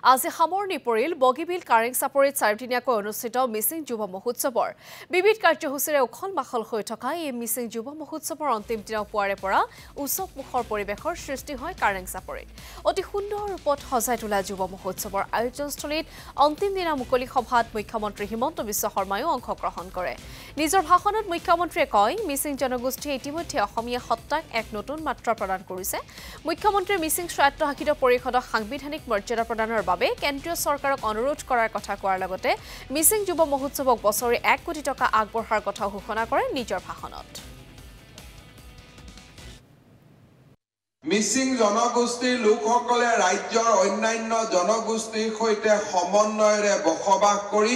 আজি সামৰণি পৰিল বগীবিল কাৰেং চাপৰিত চাৰিদিনীয়াকৈ অনুষ্ঠিত মিচিং যুৱ মহোৎসৱৰ বিবিধ কাৰ্যসূচীৰে উখল মাখল হৈ থকা এই মিচিং যুৱ মহোৎসৱৰ অন্তিম দিনা পুৱাৰে পৰা উৎসৱ মুখৰ পৰিৱেশৰ সৃষ্টি হয় কাৰেং চাপৰিত অতি সুন্দৰ ৰূপত সজাই তোলা যুৱ মহোৎসৱৰ আয়োজনস্থলীত অন্তিম দিনা মুকলি সভাত মুখ্যমন্ত্ৰী হিমন্ত বিশ্ব শৰ্মায়ো অংশগ্ৰহণ কৰে নিজৰ ভাষণত মুখ্যমন্ত্ৰীয়ে কয় মিচিং জনগোষ্ঠীয়ে ইতিমধ্যে অসমীয়া সত্তাক এক নতুন মাত্ৰা প্ৰদান কৰিছে মুখ্যমন্ত্ৰী মিচিং স্বায়ত্তশাসিত পৰিষদক সাংবিধানিক মৰ্যাদা প্ৰদানৰ বাবে কেন্দ্ৰীয় চৰকাৰক অনুৰোধ কৰাৰ কথা কোৱাৰ লগতে মিচিং যুৱ মহোৎসৱক বছৰি 1 কোটি টকা আগবঢ়াৰ কথা ঘোষণা কৰে নিজৰ ভাষণত মিচিং জনগোষ্ঠীৰ লোকসকলে ৰাজ্যৰ অন্যান্য জনগোষ্ঠীৰ সৈতে সমন্বয়েৰে বসবাস কৰি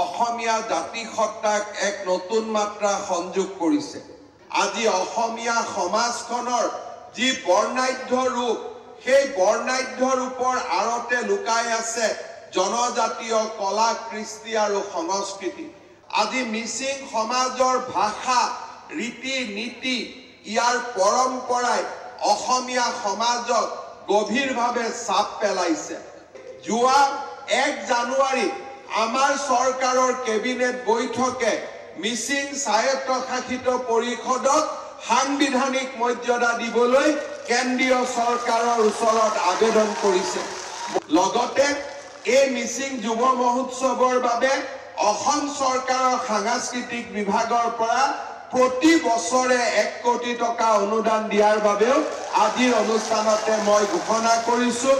অসমীয়া জাতিসত্তাক এক নতুন মাত্ৰা সংযোগ কৰিছে আজি অসমীয়া সমাজখনৰ যি বৰ্ণাঢ্য ৰূপ সেই বৰ্ণাঢ্য ৰূপৰ আৰতে লুকাই আছে জনজাতীয় কলা কৃষ্টি আৰু সংস্কৃতি আজি মিচিং সমাজৰ ভাষা ৰীতি নীতি ইয়াৰ পৰম্পৰাই অসমীয়া সমাজক গভীৰভাৱে চাপ পেলাইছে যোৱা 1 জানুৱাৰী আমাৰ চৰকাৰৰ কেবিনেট বৈঠকে মিচিং স্বায়ত্তশাসিত পৰিষদক সাংবিধানিক মৰ্যাদা দিবলৈ কেন্দ্ৰীয় চৰকাৰৰ ওচৰত আবেদন কৰিছে লগতে এই মিচিং যুৱ মহোৎসৱৰ বাবে অসম চৰকাৰৰ সাংস্কৃতিক বিভাগৰ পৰা প্ৰতি বছৰে 1 কোটি টকা অনুদান দিয়াৰ বাবেও আজিৰ অনুষ্ঠানতে মই ঘোষণা কৰিছো